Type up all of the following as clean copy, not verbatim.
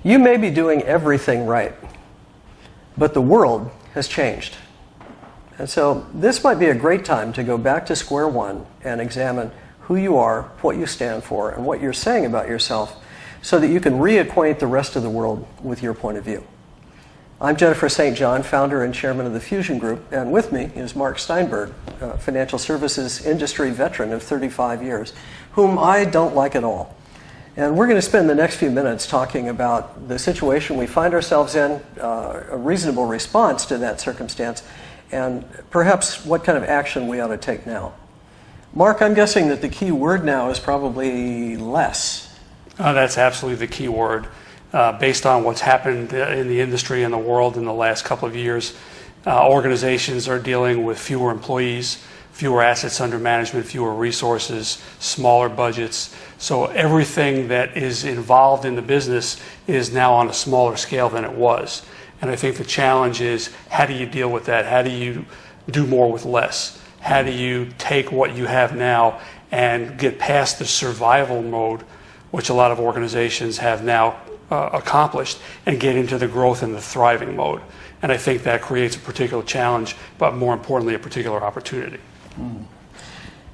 You may be doing everything right, but the world has changed. And so this might be a great time to go back to square one and examine who you are, what you stand for, and what you're saying about yourself so that you can reacquaint the rest of the world with your point of view. I'm Jennifer St. John, founder and chairman of the Fusion Group, and with me is Mark Steinberg, a financial services industry veteran of 35 years, whom I don't like at all. And we're going to spend the next few minutes talking about the situation we find ourselves in, a reasonable response to that circumstance, and perhaps what kind of action we ought to take now. Mark, I'm guessing that the key word now is probably less. That's absolutely the key word. Based on what's happened in the industry and the world in the last couple of years, organizations are dealing with fewer employees, fewer assets under management, fewer resources, smaller budgets. So everything that is involved in the business is now on a smaller scale than it was. And I think the challenge is, how do you deal with that? How do you do more with less? How do you take what you have now and get past the survival mode, which a lot of organizations have now accomplished, and get into the growth and the thriving mode? And I think that creates a particular challenge, but more importantly, a particular opportunity.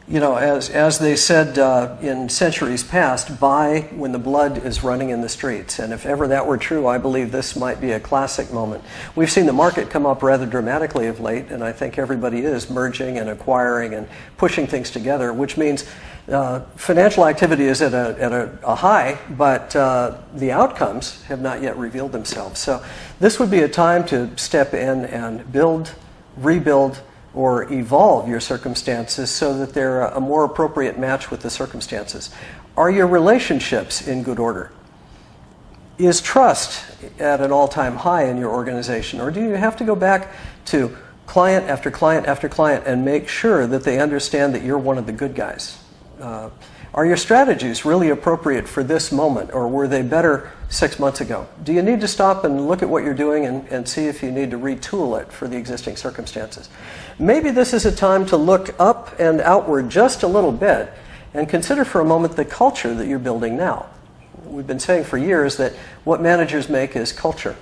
You know, as they said in centuries past, buy when the blood is running in the streets. And if ever that were true, I believe this might be a classic moment. We've seen the market come up rather dramatically of late, and I think everybody is merging and acquiring and pushing things together, which means financial activity is at a high, but the outcomes have not yet revealed themselves. So this would be a time to step in and build, rebuild, or evolve your circumstances so that they're a more appropriate match with the circumstances. Are your relationships in good order? Is trust at an all-time high in your organization? Or do you have to go back to client after client after client and make sure that they understand that you're one of the good guys? Are your strategies really appropriate for this moment, or were they better 6 months ago? Do you need to stop and look at what you're doing and see if you need to retool it for the existing circumstances? Maybe this is a time to look up and outward just a little bit and consider for a moment the culture that you're building now. We've been saying for years that what managers make is culture,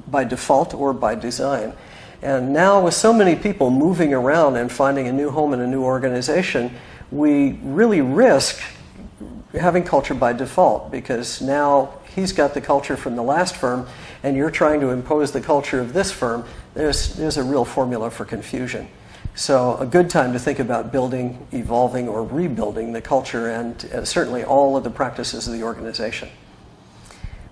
by default or by design. And now with so many people moving around and finding a new home in a new organization, we really risk having culture by default, because now he's got the culture from the last firm and you're trying to impose the culture of this firm. There's a real formula for confusion. So a good time to think about building, evolving, or rebuilding the culture and certainly all of the practices of the organization.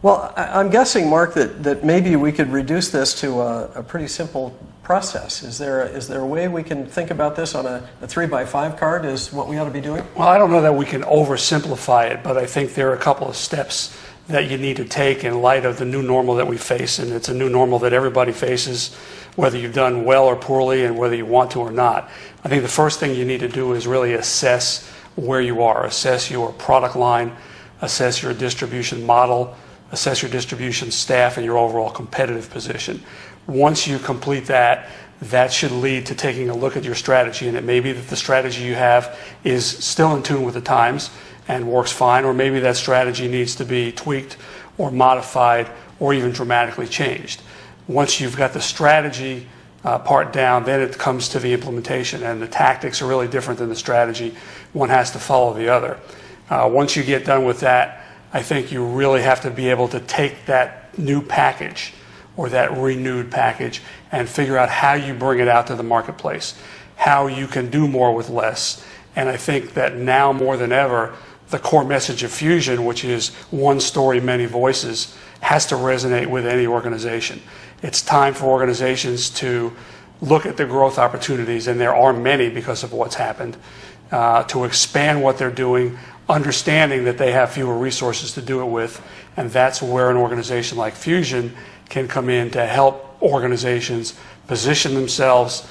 Well, I'm guessing, Mark, that maybe we could reduce this to a pretty simple process. Is there a way we can think about this on a 3x5 card is what we ought to be doing? Well, I don't know that we can oversimplify it, but I think there are a couple of steps that you need to take in light of the new normal that we face, and it's a new normal that everybody faces, whether you've done well or poorly and whether you want to or not. I think the first thing you need to do is really assess where you are, assess your product line, assess your distribution model, assess your distribution staff and your overall competitive position. Once you complete that, that should lead to taking a look at your strategy, and it may be that the strategy you have is still in tune with the times and works fine, or maybe that strategy needs to be tweaked or modified or even dramatically changed. Once you've got the strategy part down, then it comes to the implementation, and the tactics are really different than the strategy. One has to follow the other. Once you get done with that, I think you really have to be able to take that new package or that renewed package and figure out how you bring it out to the marketplace, how you can do more with less. And I think that now more than ever, the core message of Fusion, which is one story, many voices, has to resonate with any organization. It's time for organizations to look at the growth opportunities, and there are many because of what's happened, to expand what they're doing, understanding that they have fewer resources to do it with, and that's where an organization like Fusion can come in to help organizations position themselves,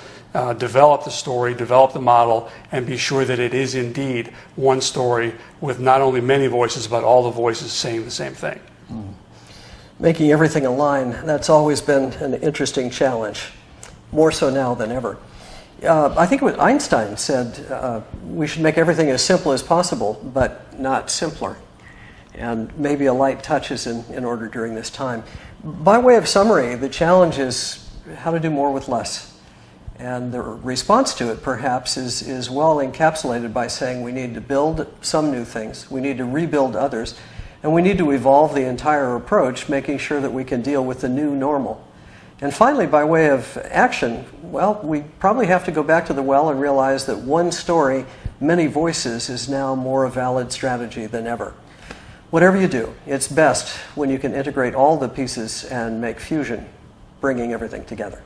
develop the story, develop the model, and be sure that it is indeed one story with not only many voices, but all the voices saying the same thing. Making everything align, that's always been an interesting challenge, more so now than ever. I think what Einstein said, we should make everything as simple as possible, but not simpler. and maybe a light touch is in order during this time. By way of summary, the challenge is how to do more with less. And the response to it, perhaps, is well encapsulated by saying we need to build some new things, we need to rebuild others, and we need to evolve the entire approach, making sure that we can deal with the new normal. And finally, by way of action, well, we probably have to go back to the well and realize that one story, many voices is now more a valid strategy than ever. Whatever you do, it's best when you can integrate all the pieces and make fusion, bringing everything together.